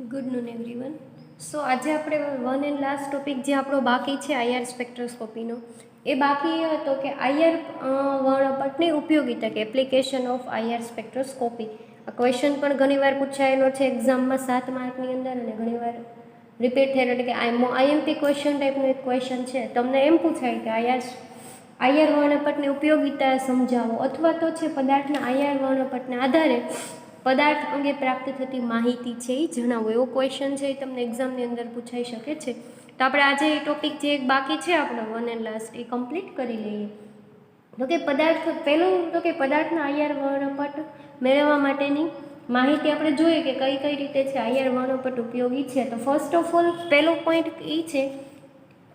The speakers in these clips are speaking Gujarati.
Good noon everyone. સો આજે આપણે વન એન્ડ લાસ્ટ ટોપિક જે આપણો બાકી છે આઈઆર સ્પેક્ટ્રોસ્કોપીનો, એ બાકી એ હતો કે આઈઆર વર્ણપટની ઉપયોગિતા કે એપ્લિકેશન ઓફ આઈઆર સ્પેક્ટ્રોસ્કોપી. આ ક્વેશ્ચન પણ ઘણીવાર પૂછાયેલો છે એક્ઝામમાં 7 માર્કની અંદર અને ઘણીવાર રિપીટ થયેલો, એટલે કે આઈએમપી ક્વેશ્ચન ટાઈપનો એક ક્વેશ્ચન છે. તમને એમ પૂછાય કે આઈઆર વર્ણપટની ઉપયોગિતા સમજાવો, અથવા તો છે પદાર્થના આઈઆર વર્ણપટના આધારે પદાર્થ અંગે પ્રાપ્ત થતી માહિતી છે એ જણાવો, એવો ક્વેશ્ચન છે એ તમને એક્ઝામની અંદર પૂછાઈ શકે છે. તો આપણે આજે એ ટોપિક જે એક બાકી છે આપણો one and last, A complete કરી લઈએ. તો કે પહેલું તો કે પદાર્થના આઈઆર વર્ણપટ મેળવવા માટેની માહિતી આપણે જોઈએ કે કઈ કઈ રીતે છે આઈઆર વર્ણપટ ઉપયોગી છે. તો ફર્સ્ટ ઓફ ઓલ પહેલો પોઈન્ટ એ છે,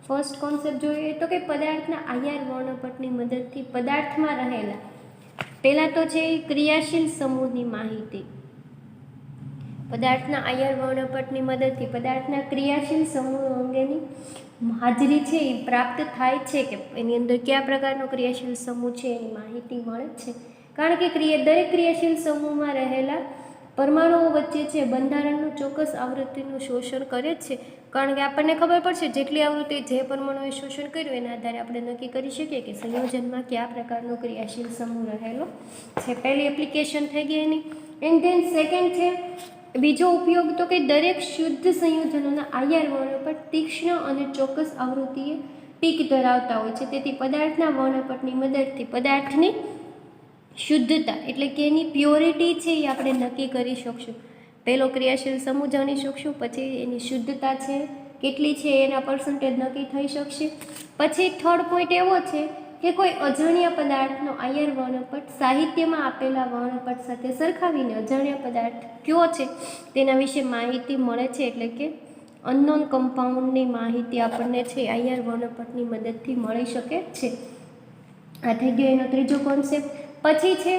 ફર્સ્ટ કોન્સેપ્ટ જોઈએ તો કે પદાર્થના આઈઆર વર્ણપટની મદદથી પદાર્થમાં રહેલા પહેલાં તો છે એ ક્રિયાશીલ સમૂહની માહિતી. પદાર્થના આઈઆર વર્ણપટની મદદથી પદાર્થના ક્રિયાશીલ સમૂહ અંગેની હાજરી છે એ પ્રાપ્ત થાય છે, કે એની અંદર કયા પ્રકારનો ક્રિયાશીલ સમૂહ છે એની માહિતી મળે છે. કારણ કે દરેક ક્રિયાશીલ સમૂહમાં રહેલા પરમાણુઓ વચ્ચે છે બંધારણનું ચોક્કસ આવૃત્તિનું શોષણ કરે છે. કારણ કે આપણને ખબર પડશે જેટલી આવૃત્તિ જે પરમાણુએ શોષણ કર્યું એના આધારે આપણે નક્કી કરી શકીએ કે સંયોજનમાં કયા પ્રકારનો ક્રિયાશીલ સમૂહ રહેલો છે. પહેલી એપ્લિકેશન થઈ ગઈ એની. એન્ડ ધેન સેકન્ડ છે બીજો ઉપયોગ, તો કે દરેક શુદ્ધ સંયોજનોના આઈઆર વર્ણપટ તીક્ષ્ણ અને ચોક્કસ આવૃત્તિએ પીક ધરાવતા હોય છે. તેથી પદાર્થના વર્ણપટની મદદથી પદાર્થની શુદ્ધતા એટલે કે એની પ્યોરિટી છે એ આપણે નક્કી કરી શકશું. પહેલો ક્રિયાશીલ સમૂહ જાણી શકશું, પછી એની શુદ્ધતા છે કેટલી છે એના પર્સન્ટેજ નક્કી થઈ શકશે. પછી થર્ડ પોઈન્ટ એવો છે કે કોઈ અજાણ્યા પદાર્થનો આઈઆર વર્ણપટ સાહિત્યમાં આપેલા વર્ણપટ સાથે સરખાવીને અજાણ્યા પદાર્થ કયો છે તેના વિશે માહિતી મળે છે. એટલે કે અનનોન કમ્પાઉન્ડની માહિતી આપણને છે આઈઆર વર્ણપટની મદદથી મળી શકે છે. આ થઈ ગયો એનો ત્રીજો કોન્સેપ્ટ. પછી છે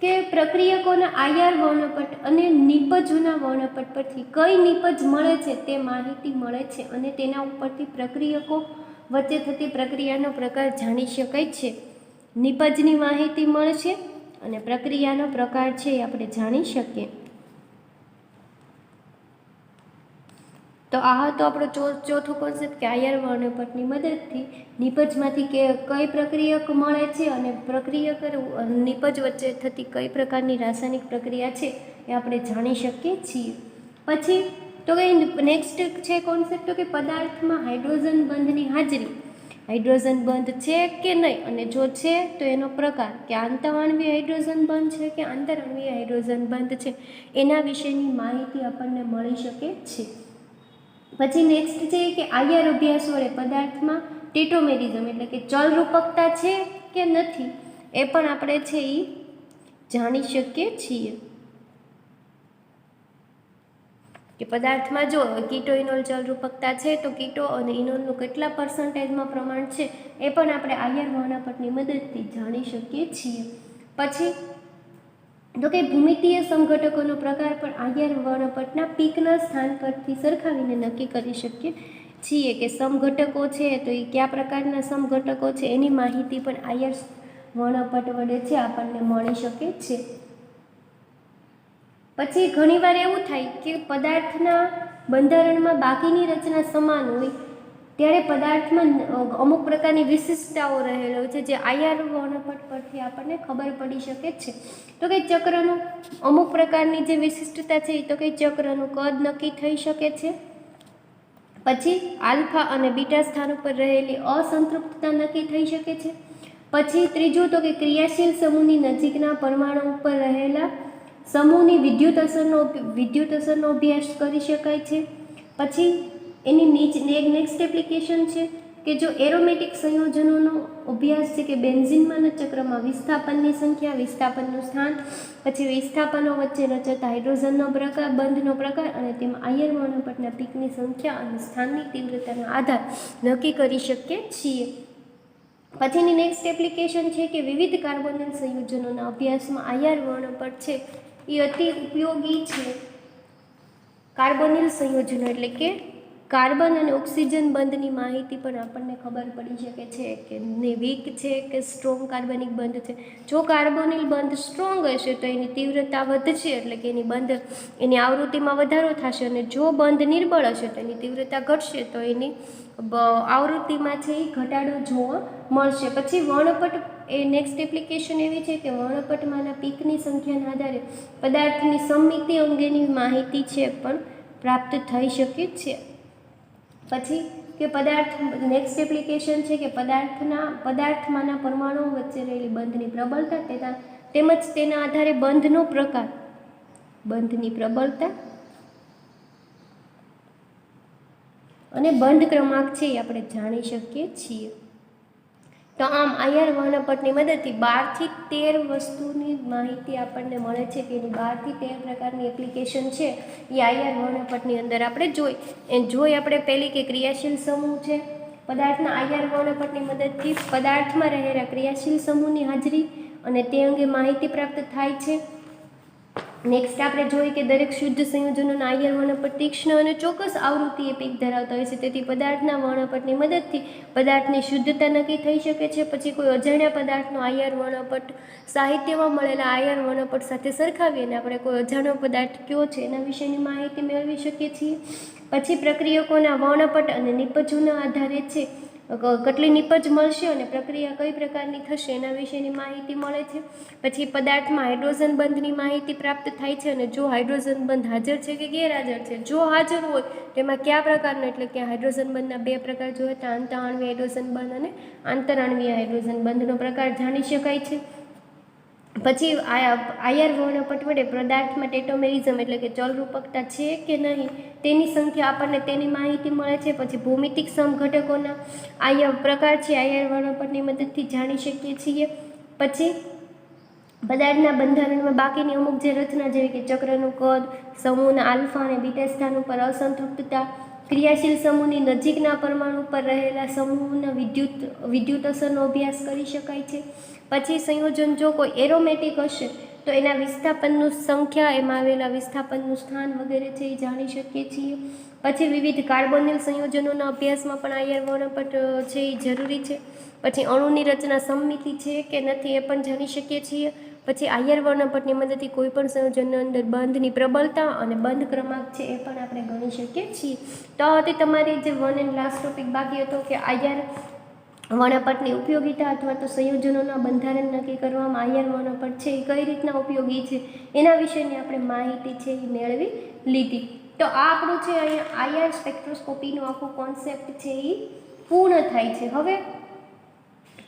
કે પ્રક્રિયકોના આઈઆર વર્ણપટ અને નિપજોના વર્ણપટ પરથી કઈ નિપજ મળે છે તે માહિતી મળે છે, અને તેના ઉપરથી પ્રક્રિયકો વચ્ચે થતી પ્રક્રિયાનો પ્રકાર જાણી શકાય છે. નિપજની માહિતી મળશે અને પ્રક્રિયાનો પ્રકાર છે એ આપણે જાણી શકીએ. તો આ હતો આપણો ચોથો કોન્સેપ્ટ કે આઈઆર વર્ણપટની મદદથી નિપજમાંથી કઈ પ્રક્રિયક મળે છે અને પ્રક્રિયક નિપજ વચ્ચે થતી કઈ પ્રકારની રાસાયણિક પ્રક્રિયા છે એ આપણે જાણી શકીએ છીએ. પછી તો કંઈ નેક્સ્ટ છે કોન્સેપ્ટ, તો કે પદાર્થમાં હાઇડ્રોજન બંધની હાજરી. હાઇડ્રોજન બંધ છે કે નહીં, અને જો છે તો એનો પ્રકાર, કે આંતરઆણ્વીય હાઇડ્રોજન બંધ છે કે આંતરઆણ્વીય હાઇડ્રોજન બંધ છે, એના વિશેની માહિતી આપણને મળી શકે છે. પછી નેક્સ્ટ છે કે આઈઆર અભ્યાસ વડે પદાર્થમાં ટેટોમેરિઝમ એટલે કે ચલરૂપકતા છે કે નથી એ પણ આપણે છે એ જાણી શકીએ છીએ. કે પદાર્થમાં જો કીટો ઇનોલ ચલરૂપકતા છે તો કીટો અને ઇનોલનું કેટલા પર્સન્ટેજમાં પ્રમાણ છે એ પણ આપણે આઈઆર વર્ણપટની મદદથી જાણી શકીએ છીએ. પછી તો કે ભૂમિતીય સમઘટકોનો પ્રકાર પણ આઈઆર વર્ણપટના પીકના સ્થાન પરથી સરખાવીને નક્કી કરી શકીએ છીએ. કે સમઘટકો છે તો એ કયા પ્રકારના સમઘટકો છે એની માહિતી પણ આઈઆર વર્ણપટ વડે છે આપણને મળી શકે છે. પછી ઘણીવાર એવું થાય કે પદાર્થના બંધારણમાં બાકીની રચના સમાન હોય ત્યારે પદાર્થમાં અમુક પ્રકારની વિશિષ્ટતાઓ રહેલી હોય છે જે આઈઆર વર્ણપટ પરથી આપણને ખબર પડી શકે છે. તો કે ચક્રનું અમુક પ્રકારની જે વિશિષ્ટતા છે તો કે ચક્રનું કદ નક્કી થઈ શકે છે. પછી આલ્ફા અને બીટા સ્થાન ઉપર રહેલી અસંતૃપ્તતા નક્કી થઈ શકે છે. પછી ત્રીજું તો કે ક્રિયાશીલ સમૂહની નજીકના પરમાણુ ઉપર રહેલા સમૂહની વિદ્યુત અસરનો અભ્યાસ કરી શકાય છે. પછી એની નેક્સ્ટ એપ્લિકેશન છે કે જો એરોમેટિક સંયોજનોનો અભ્યાસ છે કે બેન્ઝીનમાંના ચક્રમાં વિસ્થાપનની સંખ્યા, વિસ્થાપનનું સ્થાન, પછી વિસ્થાપનો વચ્ચે રચાતા હાઇડ્રોજનનો પ્રકાર, બંધનો પ્રકાર અને તેમાં આઈઆર વર્ણપટના પીકની સંખ્યા અને સ્થાનની તીવ્રતાનો આધાર નક્કી કરી શકીએ છીએ. પછીની નેક્સ્ટ એપ્લિકેશન છે કે વિવિધ કાર્બોનિલ સંયોજનોના અભ્યાસમાં આઈઆર વર્ણપટ છે એ અતિ ઉપયોગી છે. કાર્બોનિલ સંયોજનો એટલે કે કાર્બન અને ઓક્સિજન બંધની માહિતી પણ આપણને ખબર પડી શકે છે કે વીક છે કે સ્ટ્રોંગ કાર્બનિક બંધ છે. જો કાર્બોનિલ બંધ સ્ટ્રોંગ હશે તો એની તીવ્રતા વધશે, એટલે કે એની આવૃત્તિમાં વધારો થશે, અને જો બંધ નિર્બળ હશે તો એની તીવ્રતા ઘટશે, તો એની આવૃત્તિમાં છે એ ઘટાડો જોવા મળશે. પછી વર્ણપટ એ નેક્સ્ટ એપ્લિકેશન એવી છે કે વર્ણપટમાંના પીકની સંખ્યાના આધારે પદાર્થની સમમિતિ અંગેની માહિતી છે પણ પ્રાપ્ત થઈ શકે છે. પછી કે પદાર્થ નેક્સ્ટ એપ્લિકેશન છે કે પદાર્થમાંના પરમાણુઓ વચ્ચે રહેલી બંધની પ્રબળતા તેમજ તેના આધારે બંધનો પ્રકાર, બંધની પ્રબળતા અને બંધ ક્રમાંક છે એ આપણે જાણી શકીએ છીએ. તો આમ IR વર્ણપટની મદદથી 12 થી 13 વસ્તુની માહિતી આપણને મળે છે કે એની 12 થી 13 પ્રકારની એપ્લિકેશન છે એ IR વર્ણપટની અંદર આપણે જોઈ આપણે પહેલી કે ક્રિયાશીલ સમૂહ છે. પદાર્થના IR વર્ણપટની મદદથી પદાર્થમાં રહેલા ક્રિયાશીલ સમૂહની હાજરી અને તે અંગે માહિતી પ્રાપ્ત થાય છે. નેક્સ્ટ આપણે જોઈએ કે દરેક શુદ્ધ સંયોજનોના IR વર્ણપટ તીક્ષ્ણ અને ચોક્કસ આવૃત્તિએ પીક ધરાવતા હોય છે, તેથી પદાર્થના વર્ણપટની મદદથી પદાર્થની શુદ્ધતા નક્કી થઈ શકે છે. પછી કોઈ અજાણ્યા પદાર્થનો IR વર્ણપટ સાહિત્યમાં મળેલા IR વર્ણપટ સાથે સરખાવીને આપણે કોઈ અજાણ્યો પદાર્થ કયો છે એના વિશેની માહિતી મેળવી શકીએ છીએ. પછી પ્રક્રિયકોના વર્ણપટ અને નિપજોના આધારે છે કેટલી નિપજ મળશે અને પ્રક્રિયા કઈ પ્રકારની થશે એના વિશેની માહિતી મળે છે. પછી પદાર્થમાં હાઇડ્રોજન બંધની માહિતી પ્રાપ્ત થાય છે, અને જો હાઇડ્રોજન બંધ હાજર છે કે ગેરહાજર છે, જો હાજર હોય તેમાં કયા પ્રકારનો, એટલે કે હાઇડ્રોજન બંધના 2 પ્રકાર જોઈએ તો આંતઃઆણ્વીય હાઇડ્રોજન બંધ અને આંતરાણવીય હાઇડ્રોજન બંધનો પ્રકાર જાણી શકાય છે. પછી IR વર્ણપટ વડે પદાર્થમાં ટેટોમેરિઝમ એટલે કે ચલરૂપકતા છે કે નહીં તેની સંખ્યા આપણને તેની માહિતી મળે છે. પછી ભૌમિતિક સમઘટકોના પ્રકાર છે IR વર્ણપટની મદદથી જાણી શકીએ છીએ. પછી પદાર્થના બંધારણમાં બાકીની અમુક જે રચના જેવી કે ચક્રનું કદ, સમૂહના આલ્ફા અને બીટા સ્થાન ઉપર અસંતૃપ્તતા, ક્રિયાશીલ સમૂહની નજીકના પરમાણુ પર રહેલા સમૂહના વિદ્યુત અસરનો અભ્યાસ કરી શકાય છે. પછી સંયોજન જો કોઈ એરોમેટિક હશે તો એના વિસ્થાપનનું સંખ્યા, એમાં આવેલા વિસ્થાપનનું સ્થાન વગેરે છે એ જાણી શકીએ છીએ. પછી વિવિધ કાર્બોનિલ સંયોજનોના અભ્યાસમાં પણ IR વર્ણપટ છે એ જરૂરી છે. પછી અણુની રચના સમમિતિ છે કે નથી એ પણ જાણી શકીએ છીએ. પછી IR વર્ણપટની મદદથી કોઈપણ સંયોજનની અંદર બંધની પ્રબળતા અને બંધ ક્રમાંક છે એ પણ આપણે ગણી શકીએ છીએ. તો હતી તમારી જે વન એન્ડ લાસ્ટ ટોપિક બાકી હતો કે IR વર્ણપટની ઉપયોગિતા અથવા તો સંયોજનોના બંધારણ નક્કી કરવામાં IR વર્ણપટ છે એ કઈ રીતના ઉપયોગી છે એના વિશેની આપણે માહિતી છે એ મેળવી લીધી. તો આ આપણું છે અહીંયા IR સ્પેક્ટ્રોસ્કોપીનો આખો કોન્સેપ્ટ છે એ પૂર્ણ થાય છે. હવે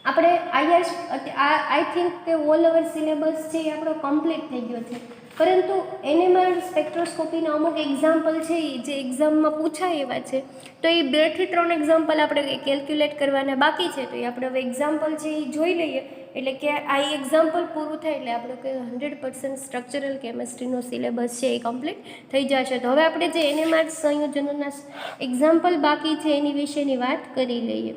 આપણે આઈ થિંક કે ઓલ ઓવર સિલેબસ છે એ આપણો કમ્પ્લીટ થઈ ગયો છે, પરંતુ NMR સ્પેક્ટ્રોસ્કોપીના અમુક એક્ઝામ્પલ છે એ જે એક્ઝામમાં પૂછાય એવા છે, તો એ 2 થી 3 એક્ઝામ્પલ આપણે કેલ્ક્યુલેટ કરવાના બાકી છે. તો એ આપણે હવે એક્ઝામ્પલ છે એ જોઈ લઈએ, એટલે કે આ એક્ઝામ્પલ પૂરું થાય એટલે આપણો કે 100% સ્ટ્રક્ચરલ કેમેસ્ટ્રીનો સિલેબસ છે એ કમ્પ્લીટ થઈ જશે. તો હવે આપણે જે NMR સંયોજનોના એક્ઝામ્પલ બાકી છે એની વિશેની વાત કરી લઈએ,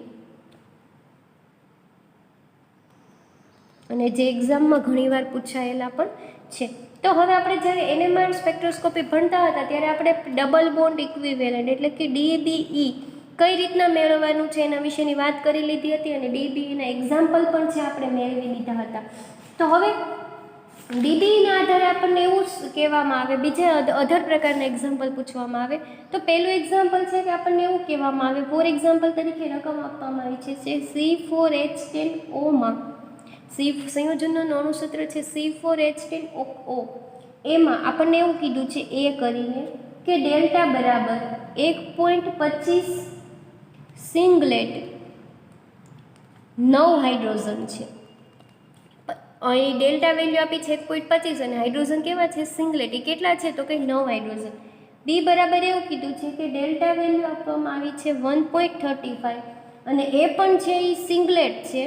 અને જે એક્ઝામમાં ઘણીવાર પૂછાયેલા પણ છે. તો હવે આપણે જ્યારે NMR સ્પેક્ટ્રોસ્કોપી ભણતા હતા ત્યારે આપણે ડબલ બોન્ડ ઇક્વિવેલન્ટ એટલે કે DBE કઈ રીતના મેળવવાનું છે એના વિશેની વાત કરી લીધી હતી, અને DBEના એક્ઝામ્પલ પણ છે આપણે મેળવી લીધા હતા. તો હવે DBEના આધારે આપણને એવું કહેવામાં આવે, બીજા અધર પ્રકારના એક્ઝામ્પલ પૂછવામાં આવે, તો પહેલું એક્ઝામ્પલ છે કે આપણને એવું કહેવામાં આવે, ફોર એક્ઝામ્પલ તરીકે રકમ આપવામાં આવી છે C4H10O માં સંયોજનનું અણુસૂત્ર છે C4H10O. એમાં આપણને એવું કીધું છે એ કરીને કે ડેલ્ટા બરાબર 1.25 સિંગલેટ 9 હાઇડ્રોજન છે. અહીં ડેલ્ટા વેલ્યુ આપી છે 1.25 અને હાઇડ્રોજન કેવા છે સિંગલેટ, એ કેટલા છે તો કે 9 હાઇડ્રોજન. બી બરાબર એવું કીધું છે કે ડેલ્ટા વેલ્યુ આપવામાં આવી છે 1.35 અને એ પણ છે એ સિંગલેટ છે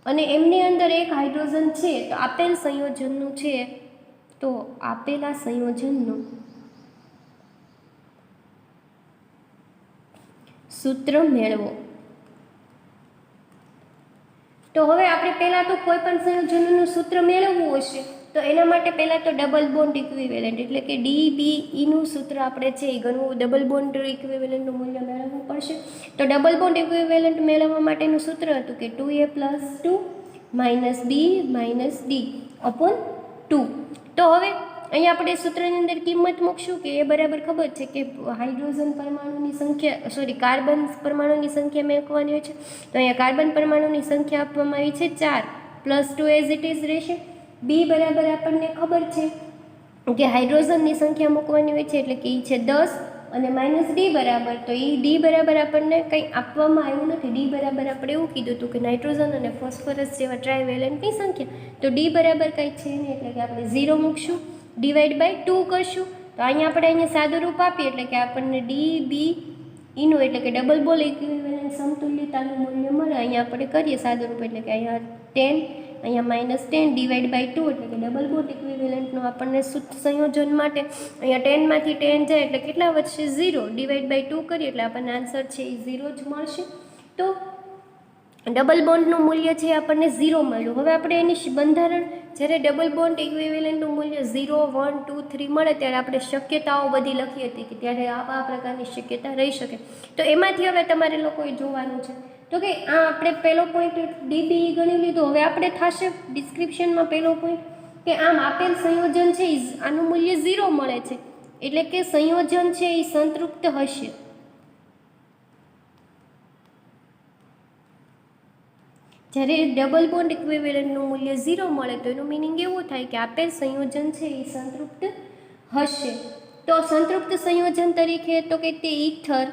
અને એમની અંદર એક હાઇડ્રોજન છે. તો આપેલ સંયોજનનું છે, તો આપેલા સંયોજનનું સૂત્ર મેળવો. તો હવે આપણે પહેલાં તો કોઈ પણ સંયોજનનું સૂત્ર મેળવવું હશે તો એના માટે પહેલાં તો ડબલ બોન્ડ ઇક્વિવેલન્ટ એટલે કે DBEનું સૂત્ર આપણે છે એ ગણવું, ડબલ બોન્ડ ઇક્વિવેલન્ટનું મૂલ્ય મેળવવું પડશે. તો ડબલ બોન્ડ ઇક્વિવેલન્ટ મેળવવા માટેનું સૂત્ર હતું કે 2A + 2 - B - D upon 2. તો હવે અહીંયા આપણે સૂત્રની અંદર કિંમત મૂકશું કે એ બરાબર ખબર છે કે હાઇડ્રોજન પરમાણુની સંખ્યા કાર્બન પરમાણુની સંખ્યા મેળવવાની હોય છે. તો અહીંયા કાર્બન પરમાણુની સંખ્યા આપવામાં આવી છે 4 + 2 એઝ ઇટ ઇઝ રહેશે. B બરાબર આપણને ખબર છે કે હાઇડ્રોજનની સંખ્યા મૂકવાની હોય છે એટલે કે એ છે 10 અને -D બરાબર, તો એ D બરાબર આપણને કંઈ આપવામાં આવ્યું નથી. D બરાબર આપણે એવું કીધું હતું કે નાઇટ્રોજન અને ફોસ્ફરસ જેવા ટ્રાયવેલેન્ટની સંખ્યા, તો D બરાબર કંઈ છે નહીં એટલે કે આપણે 0 મૂકશું, /2 કરશું. તો અહીંયા સાદુરૂપ આપીએ એટલે કે આપણને DBEનું એટલે કે ડબલ બોન્ડ ઇક્વિવેલન્ટ સમતુલ્યતાનું મૂલ્ય મળે. અહીંયા આપણે કરીએ સાદુરૂપ એટલે કે અહીંયા 10, અહીંયા -10 /2 એટલે કે ડબલ બોન્ડ ઇક્વિવેલન્ટનું આપણને સંયોજન માટે અહીંયા 10 માંથી 10 જાય એટલે કેટલા વધશે 0, /2 કરીએ એટલે આપણને આન્સર છે એ 0 જ મળશે. તો ડબલ બોન્ડનું મૂલ્ય છે આપણને 0 મળ્યું. હવે આપણે એની બંધારણ જ્યારે ડબલ બોન્ડ ઇક્વિવેલન્ટનું મૂલ્ય 0, 1, 2, 3 મળે ત્યારે આપણે શક્યતાઓ બધી લખી હતી કે ત્યારે આ પ્રકારની શક્યતા રહી શકે. તો એમાંથી હવે તમારે લોકોએ જોવાનું છે. તો કે આ આપણે પહેલો પોઈન્ટ DBE ગણી લીધો. હવે આપણે થશે ડિસ્ક્રિપ્શનમાં પહેલો પોઈન્ટ કે આમ આપેલ સંયોજન છે આનું મૂલ્ય 0 મળે છે એટલે કે સંયોજન છે એ સંતૃપ્ત હશે. જ્યારે ડબલ બોન્ડ ઇક્વિવેલન્ટનું મૂલ્ય 0 મળે તો એનું મિનિંગ એવું થાય કે આપેલ સંયોજન છે એ સંતૃપ્ત હશે. તો સંતૃપ્ત સંયોજન તરીકે તો કે તે ઈથર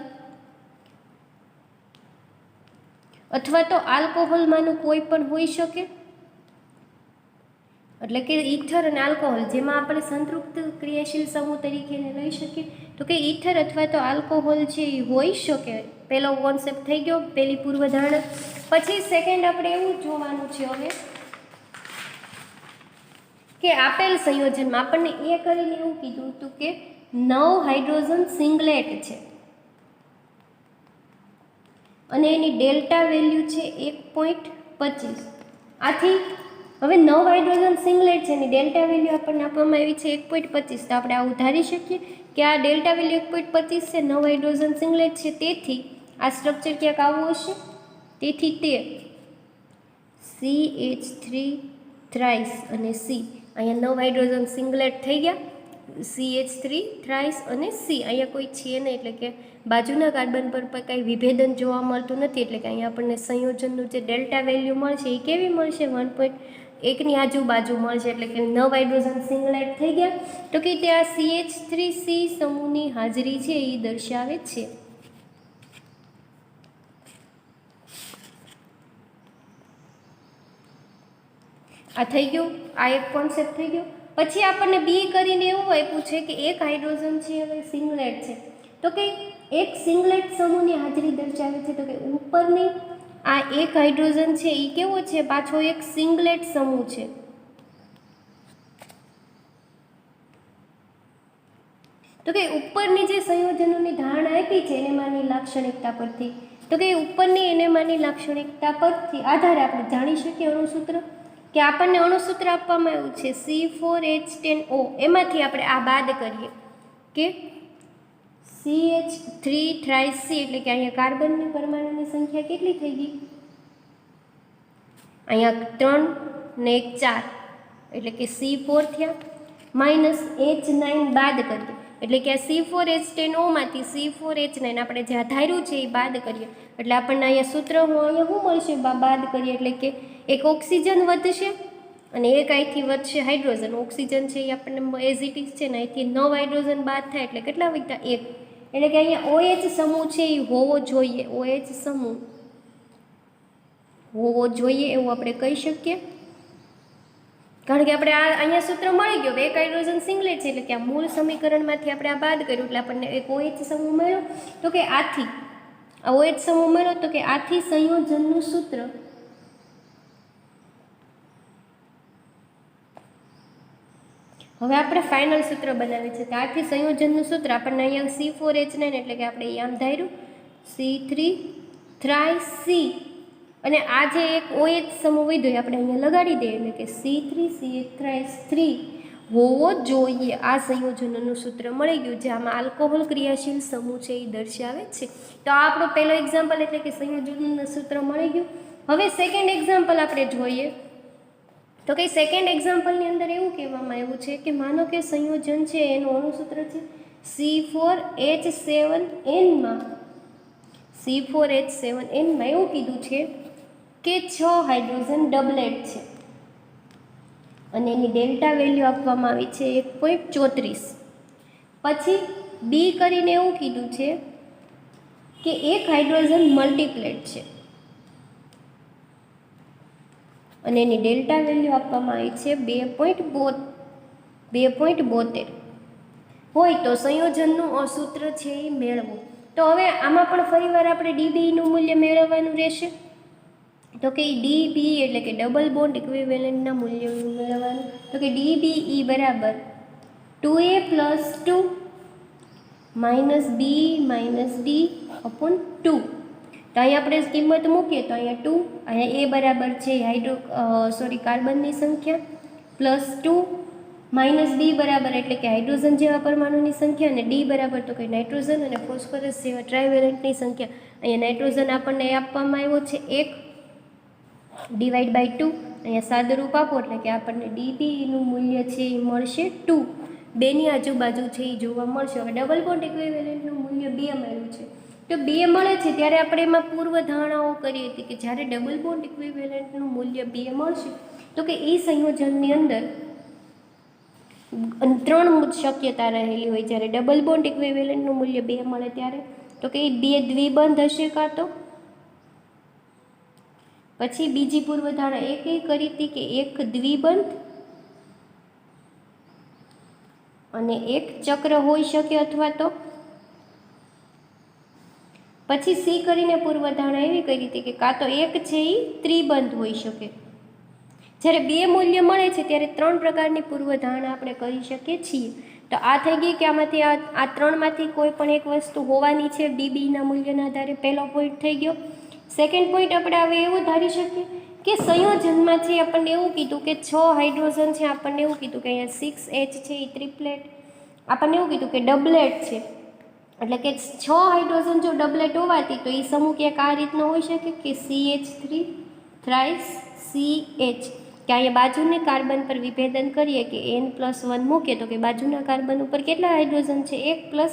અથવા તો આલ્કોહોલમાંનું કોઈ પણ હોઈ શકે. એટલે કે ઈથર અને આલ્કોહોલ જેમાં આપણે સંતૃપ્ત ક્રિયાશીલ સમૂહ તરીકે લઈ શકીએ. તો કે ઈથર અથવા તો આલ્કોહોલ છે એ હોઈ શકે. પહેલો કોન્સેપ્ટ થઈ ગયો, પહેલી પૂર્વધારણા. પછી સેકન્ડ આપણે એવું જોવાનું છે હવે કે આપેલ સંયોજનમાં આપણને એ કરીને એવું કીધું હતું કે 9 હાઇડ્રોજન સિંગલેટ છે અને એની ડેલ્ટા વેલ્યુ છે 1.25. આથી હવે 9 હાઇડ્રોજન સિંગલેટ છે એની ડેલ્ટા વેલ્યુ આપણને આપવામાં આવી છે 1.25. તો આપણે આવું ધારી શકીએ કે આ ડેલ્ટા વેલ્યુ 1.25 છે, 9 હાઇડ્રોજન સિંગલેટ છે, તેથી આ સ્ટ્રક્ચર ક્યાંક આવું હશે. તેથી તે CH3 થ્રાઇસ અને C, અહીંયા 9 હાઇડ્રોજન સિંગલેટ થઈ ગયા, CH3 થ્રાઇસ અને C અહીંયા કોઈ છે નહીં એટલે કે બાજુના કાર્બન પર કંઈ વિભેદન જોવા મળતું નથી. એટલે કે અહીંયા આપણને સંયોજનનું જે ડેલ્ટા વેલ્યુ મળશે એ કેવી મળશે 1.1ની આજુબાજુ મળશે. એટલે કે 9 હાઇડ્રોજન સિંગલેટ થઈ ગયા. તો કે તે આ CH3C સમૂહની હાજરી છે એ દર્શાવે છે. આ થઈ ગયું, આ એક કોન્સેપ્ટ થઈ ગયો. પછી આપણને બી કરીને એવું આપ્યું છે કે એક હાઇડ્રોજન છે હવે સિંગલેટ છે. તો કે એક સિંગલેટ સમૂહની હાજરી દર્શાવે છે. તો કે ઉપરની આ એક હાઇડ્રોજન છે એ કેવો છે, પાછો એક સિંગલેટ સમૂહ છે. તો કે ઉપરની જે સંયોજનોની ધારણા આપી છે એનેમાંની લાક્ષણિકતા પરથી, તો કે ઉપરની એનેમાંની લાક્ષણિકતા પરથી આધારે આપણે જાણી શકીએ અણુસૂત્ર કે આપણને અણુસૂત્ર આપવામાં આવ્યું છે C4H10O. એમાંથી આપણે આ બાદ કરીએ કે CH3 થ્રાઇસ C એટલે કે અહીંયા કાર્બનની પરમાણુની સંખ્યા કેટલી થઈ ગઈ, અહીંયા 3 ને 1 4 એટલે કે C4 થયા, -H9 બાદ કરીએ એટલે કે આ C4H10O માંથી C4H9 આપણે જે ધાર્યું છે એ બાદ કરીએ એટલે આપણને અહીંયા સૂત્ર અહીંયા શું મળશે બાદ કરીએ એટલે કે એક ઓક્સિજન વધશે અને એક અહીંથી વધશે હાઇડ્રોજન. ઓક્સિજન છે એ આપણને એઝ ઇટ ઇઝ છે ને અહીંથી 9 હાઇડ્રોજન બાદ થાય એટલે કેટલા વધ્યા 1. એટલે કે અહીંયા OH સમૂહ છે એ હોવો જોઈએ, OH સમૂહ હોવો જોઈએ એવું આપણે કહી શકીએ. કારણ કે આપણે આ અહીંયા સૂત્ર મળી ગયો એક હાઇડ્રોજન સિંગલેટ છે એટલે કે આ મૂળ સમીકરણમાંથી આપણે આ બાદ કર્યું એટલે આપણને એક OH સમૂહ મળ્યો. તો કે આથી આ OH સમૂહ મળ્યો તો કે આથી સંયોજનનું સૂત્ર હવે આપણે ફાઇનલ સૂત્ર બનાવીએ છીએ. ત્યારથી સંયોજનનું સૂત્ર આપણને અહીંયા C4H9 એટલે કે આપણે આમ ધાર્યું C3 થ્રાઇસ C અને આ જે એક OH સમૂહ વધ્યો આપણે અહીંયા લગાડી દઈએ એટલે કે C3CH3 હોવો જોઈએ. આ સંયોજનોનું સૂત્ર મળી ગયું જે આમાં આલ્કોહોલ ક્રિયાશીલ સમૂહ છે એ દર્શાવે છે. તો આ આપણો પહેલો એક્ઝામ્પલ એટલે કે સંયોજનનું સૂત્ર મળી ગયું. હવે સેકન્ડ એક્ઝામ્પલ આપણે જોઈએ તો કે સેકન્ડ એક્ઝામ્પલની અંદર એવું કહેવામાં આવ્યું છે કે માનો કે સંયોજન છે એનું અણુસૂત્ર છે C4H7N માં એવું કીધું છે કે 6 હાઇડ્રોજન ડબલેટ છે અને એની ડેલ્ટા વેલ્યુ આપવામાં આવી છે 1.34. પછી બી કરીને એવું કીધું છે કે 1 હાઇડ્રોજન મલ્ટીપ્લેટ છે અને એની ડેલ્ટા વેલ્યુ આપવામાં આવી છે 2.72 હોય તો સંયોજનનું સૂત્ર છે એ મેળવો. તો હવે આમાં પણ ફરીવાર આપણે DBનું મૂલ્ય મેળવવાનું રહેશે. તો કે DB એટલે કે ડબલ બોન્ડ ઇક્વિવેલન્ટના મૂલ્ય મેળવવાનું. તો કે DBE બરાબર 2A + 2 - B - D/2. તો અહીંયા આપણે કિંમત મૂકીએ તો અહીંયા 2, અહીંયા A બરાબર છે કાર્બનની સંખ્યા +2 - B બરાબર એટલે કે હાઇડ્રોજન જેવા પરમાણુની સંખ્યા અને D બરાબર તો કે નાઇટ્રોજન અને ફોસ્ફરસ જેવા ટ્રાયવેલેન્ટની સંખ્યા. અહીંયા નાઇટ્રોજન આપણને આપવામાં આવ્યો છે 1 /2. અહીંયા સાદુરૂપ આપો એટલે કે આપણને DBનું મૂલ્ય છે એ મળશે 2. બેની આજુબાજુ છે એ જોવા મળશે. હવે ડબલ બોન્ડ ઇક્વિવેલન્ટનું મૂલ્ય 2 મળ્યું છે. તો 2 મળે છે ત્યારે આપણે એમાં પૂર્વ ધારણાઓ કરી હતી કે જ્યારે ડબલ બોન્ડ ઇક્વિવેલન્ટનું મૂલ્ય 2 મળશે તો કે એ સંયોજનની અંદર 3 શક્યતા રહેલી હોય. જ્યારે ડબલ બોન્ડ ઇક્વિવેલન્ટનું મૂલ્ય 2 મળે ત્યારે તો કે એ 2 દ્વિબંધ હશે કાં તો. પછી બીજી પૂર્વધારણા એ કરી હતી કે 1 દ્વિબંધ અને 1 ચક્ર હોઈ શકે અથવા તો. પછી સી કરીને પૂર્વધારણા એવી કરી હતી કે કાં તો 1 છે એ ત્રિબંધ હોઈ શકે. જ્યારે 2 મૂલ્ય મળે છે ત્યારે 3 પ્રકારની પૂર્વધારણા આપણે કરી શકીએ છીએ. તો આ થઈ ગઈ કે આમાંથી આ 3માંથી કોઈ પણ એક વસ્તુ હોવાની છે DBના મૂલ્યના આધારે. પહેલો પોઈન્ટ થઈ ગયો. સેકન્ડ પોઈન્ટ આપણે હવે એવું ધારી શકીએ કે સંયોજનમાંથી આપણને એવું કીધું કે 6 હાઇડ્રોજન છે. આપણને એવું કીધું કે અહીંયા 6H છે એ ટ્રિપ્લેટ. આપણને એવું કીધું કે ડબલેટ છે એટલે કે 6 હાઇડ્રોજન જો ડબલેટ હોવાથી તો એ સમૂહ ક્યાંક આ રીતનો હોઈ શકે કે CH3 થ્રાઇસ CH કે અહીંયા બાજુની કાર્બન પર વિભેદન કરીએ કે N+1 મૂકીએ તો કે બાજુના કાર્બન ઉપર કેટલા હાઇડ્રોજન છે 1 + 1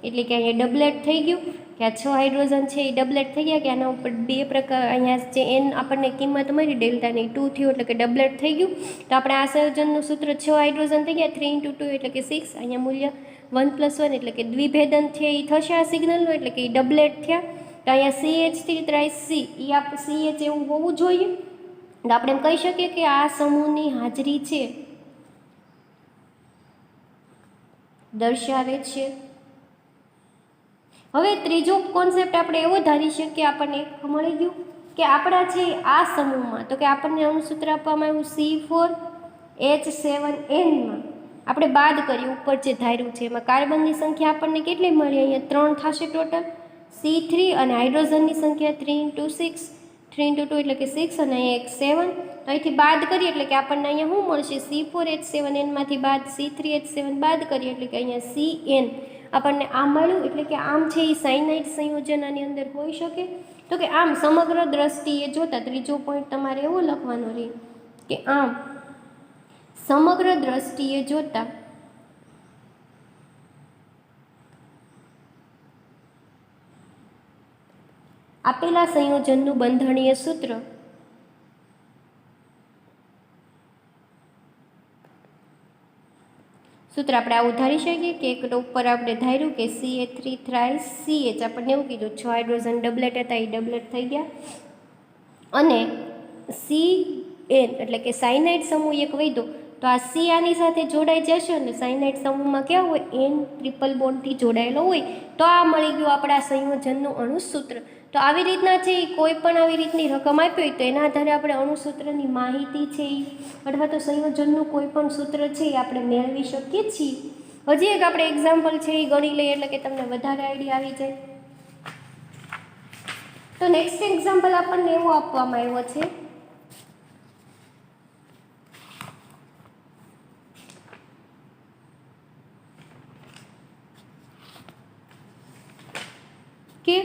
એટલે કે અહીંયા ડબલેટ થઈ ગયું કે આ 6 હાઇડ્રોજન છે એ ડબલેટ થઈ ગયા કે આના ઉપર 2 પ્રકાર અહીંયા જે N આપણને કિંમત મળી ડેલ્ટાની 2 થયું એટલે કે ડબલેટ થઈ ગયું. તો આપણે આ સંયોજનનું સૂત્ર 6 હાઇડ્રોજન થઈ ગયા 3 × 2 એટલે કે 6. અહીંયા મૂલ્ય 1+1 એટલે કે દ્વિભેદન છે એ થશે આ સિગ્નલનું એટલે કે એ ડબલેટ થયા. તો અહીંયા CH3 થ્રાઇસ C એ આપણે CH એવું હોવું જોઈએ. તો આપણે એમ કહી શકીએ કે આ સમૂહની હાજરી છે દર્શાવે છે. હવે ત્રીજો કોન્સેપ્ટ આપણે એવો ધારી શકીએ આપણને એક મળી ગયું કે આપણા છે આ સમૂહમાં તો કે આપણને અણુસૂત્ર આપવામાં આવ્યું C4H7N માં આપણે બાદ કરી ઉપર જે ધાર્યું છે એમાં કાર્બનની સંખ્યા આપણને કેટલી મળી અહીંયા 3 થશે ટોટલ C3 અને હાઇડ્રોજનની સંખ્યા 3 × 6 3 × 2 એટલે કે 6 અને અહીંયા એક 7. તો અહીંથી બાદ કરીએ એટલે કે આપણને અહીંયા શું મળશે C4H7N માંથી બાદ C3H7 બાદ કરીએ એટલે કે અહીંયા CN આપણને આ મળ્યું. એટલે કે આમ છે એ સાયનાઇડ સંયોજન આની અંદર હોઈ શકે. તો કે આમ સમગ્ર દ્રષ્ટિએ જોતા ત્રીજો પોઈન્ટ તમારે એવો લખવાનો રહે કે આમ સમગ્ર દ્રષ્ટિએ જોતા આપેલા સંયોજનનું બંધારણીય સૂત્ર આપણે આવું ધારી શકીએ કે એક ઉપર આપણે ધાર્યું કે CH3 થ્રાઇસ CH આપણને એવું કીધું 6 હાઇડ્રોજન ડબલેટ હતા એ ડબલેટ થઈ ગયા અને CN એટલે કે સાયનાઇડ સમૂહ એક વધ્યો તો આ C આની સાથે જોડાઈ જશે અને સાયનાઇડ સમૂહમાં ક્યાં હોય N ટ્રિપલ બોન્ડથી જોડાયેલો હોય. તો આ મળી ગયું આપણા સંયોજનનું અણુસૂત્ર. તો આવી રીતના છે કોઈ પણ આવી રીતની રકમ આપી હોય તો એના આધારે આપણે અણુસૂત્રની માહિતી છે અથવા તો સંયોજનનું કોઈ પણ સૂત્ર છે એ આપણે મેળવી શકીએ છીએ. હજી એક આપણે એક્ઝામ્પલ છે એ ગણી લઈએ એટલે કે તમને વધારે આઈડિયા આવી જાય. તો નેક્સ્ટ એક્ઝામ્પલ આપણને એવો આપવામાં આવ્યો છે કે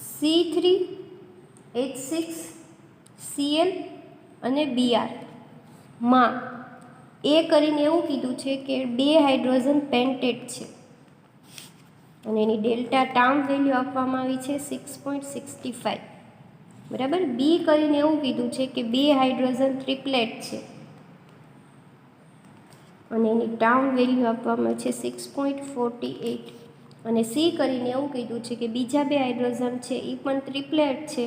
C3H6Cl અને Br માં એ કરીને એવું કીધું છે કે 2 હાઇડ્રોજન પેન્ટેટ છે અને એની ડેલ્ટા ટાઉન વેલ્યુ આપવામાં આવી છે 6.65, બરાબર. બી કરીને એવું કીધું છે કે 2 હાઇડ્રોજન ટ્રિપ્લેટ છે અને એની ટાઉન વેલ્યુ આપવામાં છે 6.48, અને સી કરીને એવું કીધું છે કે બીજા 2 હાઇડ્રોજન છે એ પણ ટ્રિપ્લેટ છે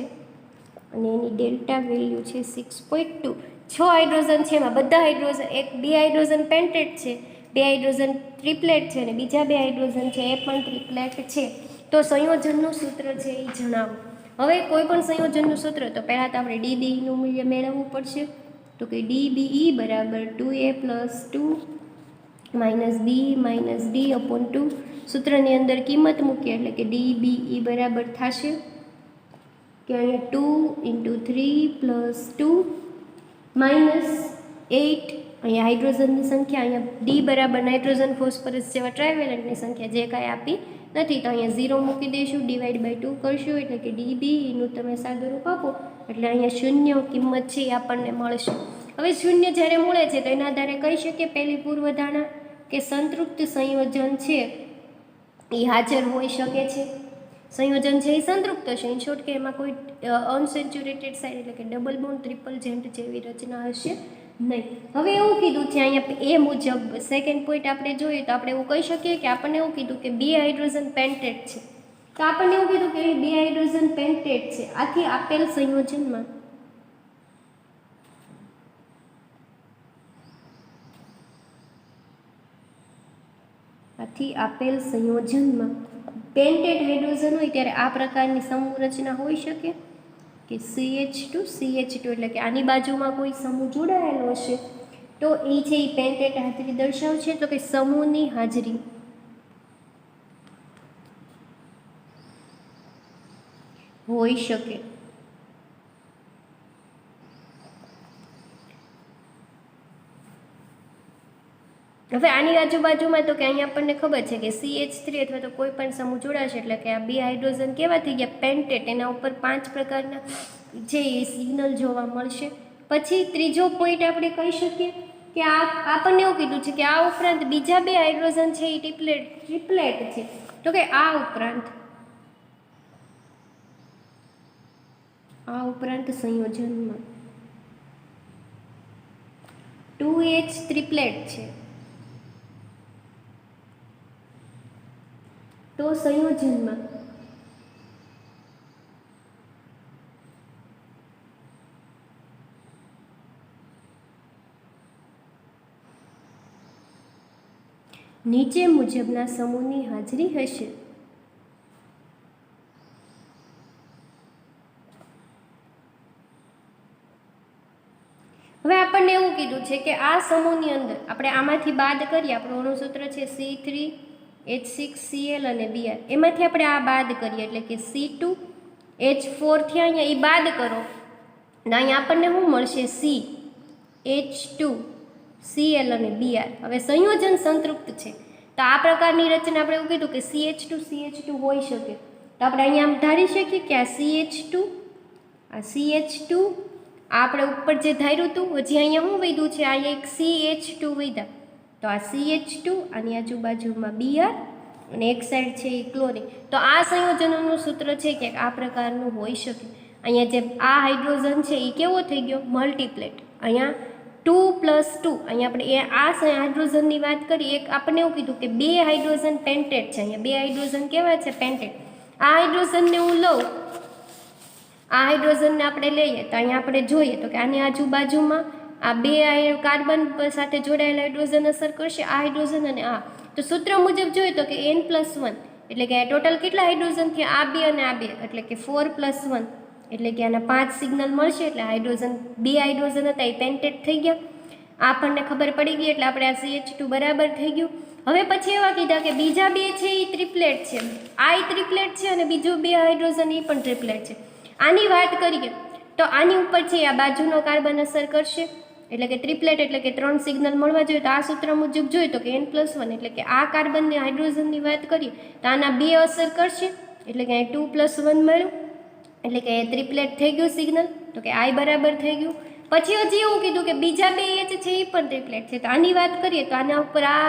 અને એની ડેલ્ટા વેલ્યુ છે 6.2. 6 હાઇડ્રોજન છે, એમાં બધા હાઇડ્રોજન 2 હાઇડ્રોજન પેન્ટેટ છે, 2 હાઇડ્રોજન ટ્રિપ્લેટ છે અને બીજા 2 હાઇડ્રોજન છે એ પણ ટ્રિપ્લેટ છે. તો સંયોજનનું સૂત્ર છે એ જણાવો. હવે કોઈ પણ સંયોજનનું સૂત્ર તો પહેલાં તો આપણે DBEનું મૂલ્ય મેળવવું પડશે. તો કે DBE બરાબર 2A + 2 - B - D/2. સૂત્રની અંદર કિંમત મૂકીએ એટલે કે DBE બરાબર થશે કે અહીંયા 2 × 3 + 2 - 8. અહીંયા હાઇડ્રોજનની સંખ્યા, અહીંયા D બરાબર નાઇટ્રોજન ફોસ્ફરસ જેવા ટ્રાયવેલન્ટની સંખ્યા જે કાંઈ આપી નથી, તો અહીંયા 0 મૂકી દઈશું, /2 કરશું એટલે કે DBEનું તમે સાદુરૂપ આપો એટલે અહીંયા શૂન્ય કિંમત છે એ આપણને મળશે. હવે શૂન્ય જ્યારે મળે છે તો એના આધારે કહી શકીએ પહેલી પૂર્વધારણા કે સંતૃપ્ત સંયોજન છે એ હાજર હોઈ શકે છે. સંયોજન છે એ સંતૃપ્ત છે, ઇન શોર્ટ કે એમાં કોઈ અનસેચ્યુરેટેડ સાઇડ એટલે કે ડબલ બોન્ડ, ટ્રિપલ જેન્ટ જેવી રચના હશે નહીં. હવે એવું કીધું છે અહીંયા એ મુજબ સેકન્ડ પોઈન્ટ આપણે જોઈએ તો આપણે એવું કહી શકીએ કે આપણને એવું કીધું કે 2 હાઇડ્રોજન પેન્ટેટ છે, તો આપણને એવું કીધું કે 2 હાઇડ્રોજન પેન્ટેટ છે. આથી આપેલ સંયોજનમાં પેન્ટેટ હાઇડ્રોજન હોય ત્યારે આ પ્રકારની સમૂહ રચના હોઈ શકે કે CH2 એટલે કે આની બાજુમાં કોઈ સમૂહ જોડાયેલો હશે તો એ છે એ પેન્ટેટ હાજરી દર્શાવશે. તો કે સમૂહની હાજરી હોઈ શકે. હવે આની આજુબાજુમાં તો કે અહીંયા આપણને ખબર છે કે CH3 અથવા તો કોઈ પણ સમૂહ જોડાશે એટલે કે આ 2 હાઇડ્રોજન કેવા થઈ ગયા પેન્ટેટ, એના ઉપર 5 પ્રકારના જે સિગ્નલ જોવા મળશે. પછી ત્રીજો પોઈન્ટ આપણે કહી શકીએ કે આપણને એવું કીધું છે કે આ ઉપરાંત બીજા 2 હાઇડ્રોજન છે એ ટ્રિપ્લેટ છે. તો કે આ ઉપરાંત સંયોજનમાં 2H ટ્રિપ્લેટ છે, તો સંયોજનમાં નીચે મુજબના સમૂહની હાજરી હશે. હવે આપણને એવું કીધું છે કે આ સમૂહની અંદર આપણે આમાંથી બાદ કરીએ, આપણું અણુસૂત્ર છે C3H6Cl અને Br, એમાંથી આપણે આ બાદ કરીએ એટલે કે C2H4 થી અહીંયા એ બાદ કરો અને અહીંયા આપણને શું મળશે CH2Cl અને Br. હવે સંયોજન સંતૃપ્ત છે તો આ પ્રકારની રચના આપણે એવું કીધું કે CH2 હોઈ શકે, તો આપણે અહીંયા આમ ધારી શકીએ કે આ CH2 આપણે ઉપર જે ધાર્યું હતું હજી અહીંયા શું વધ્યું છે, અહીંયા એક CH2 વધ્યા, તો આ CH2 આની આજુબાજુમાં Br અને એક સાઈડ છે એ ક્લોરીન. તો આ સંયોજનોનું સૂત્ર છે કે આ પ્રકારનું હોઈ શકે. અહીંયા જે આ હાઇડ્રોજન છે એ કેવો થઈ ગયો મલ્ટીપ્લેટ, અહીંયા 2 + 2, અહીંયા આપણે આ હાઇડ્રોજનની વાત કરીએ, એક આપણને એવું કીધું કે 2 હાઇડ્રોજન પેન્ટેટ છે, અહીંયા 2 હાઇડ્રોજન કેવા છે પેન્ટેટ. આ હાઇડ્રોજનને હું લઉં, આ હાઇડ્રોજનને આપણે લઈએ તો અહીંયા આપણે જોઈએ તો કે આની આજુબાજુમાં આ 2 કાર્બન સાથે જોડાયેલા હાઇડ્રોજન અસર કરશે, આ હાઇડ્રોજન અને આ. તો સૂત્ર મુજબ જોઈએ તો કે N+1 એટલે કે ટોટલ કેટલા હાઇડ્રોજન થયા, આ 2 અને આ 2 એટલે કે 4+1 એટલે કે આના 5 સિગ્નલ મળશે. એટલે હાઇડ્રોજન 2 હાઇડ્રોજન હતા એ પેન્ટેટ થઈ ગયા, આપણને ખબર પડી ગઈ એટલે આપણે આ CH2 બરાબર થઈ ગયું. હવે પછી એવા કીધા કે બીજા બે છે એ ટ્રિપ્લેટ છે, આ ટ્રિપ્લેટ છે અને બીજો બે હાઇડ્રોજન એ પણ ટ્રિપ્લેટ છે. આની વાત કરીએ તો આની ઉપર છે આ બાજુનો કાર્બન અસર કરશે, એટલે કે ટ્રિપ્લેટ એટલે કે 3 સિગ્નલ મળવા જોઈએ. તો આ સૂત્ર મુજબ જોઈએ તો કે n+1 એટલે કે આ કાર્બનને હાઇડ્રોજનની વાત કરીએ તો આના બે અસર કરશે, એટલે કે 2+1 મળ્યું, એટલે કે ટ્રિપ્લેટ થઈ ગયું સિગ્નલ, તો કે I બરાબર થઈ ગયું. પછી હજી એવું કીધું કે બીજા બે H છે એ પણ ટ્રિપ્લેટ છે. તો આની વાત કરીએ તો આના ઉપર આ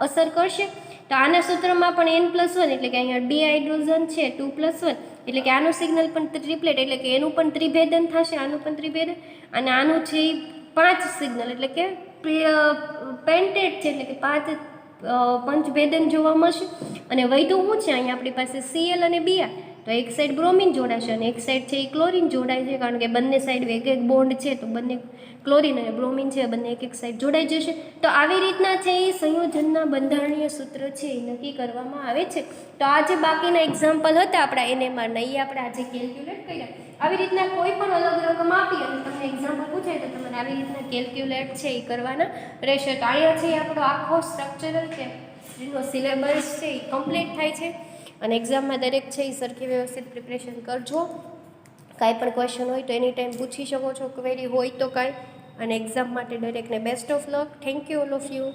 અસર કરશે, તો આના સૂત્રમાં પણ n+1 એટલે કે અહીંયા બે હાઇડ્રોજન છે 2+1 એટલે કે આનું સિગ્નલ પણ ટ્રિપ્લેટ એટલે કે એનું પણ ત્રિભેદન થશે, આનું પણ ત્રિભેદન, અને આનું છે 5 સિગ્નલ એટલે કે પેન્ટેટ છે એટલે કે 5 પંચભેદન જોવા મળશે. અને વધ્યું શું છે અહીંયા આપણી પાસે Cl અને Br, તો એક સાઈડ બ્રોમિન જોડાશે અને એક સાઈડ છે એ ક્લોરિન જોડાય છે, કારણ કે બંને સાઈડ એક એક બોન્ડ છે તો બંને ક્લોરિન અને બ્રોમિન છે બંને એક એક સાઈડ જોડાઈ જશે. તો આવી રીતના છે એ સંયોજનના બંધારણીય સૂત્ર છે એ નક્કી કરવામાં આવે છે. તો આ જે બાકીના એક્ઝામ્પલ હતા આપણા NMRના એ આપણે આજે કેલ્ક્યુલેટ કર્યા. આવી રીતના કોઈ પણ અલગ રકમ આપી અને તમને એક્ઝામ્પલ પૂછાય તો તમારે આવી રીતના કેલ્ક્યુલેટ છે એ કરવાના રહેશે. તો અહીંયા છે આપણો આખો સ્ટ્રક્ચરલ કેમિસ્ટ્રીનો સિલેબસ છે એ કમ્પ્લીટ થાય છે. અને એક્ઝામમાં દરેક છે એ સરખી વ્યવસ્થિત પ્રિપરેશન કરજો. કાંઈ પણ ક્વેશ્ચન હોય તો એની ટાઈમ પૂછી શકો છો, ક્વેરી હોય તો કાંઈ. અને એક્ઝામ માટે દરેકને best of luck. Thank you all of you.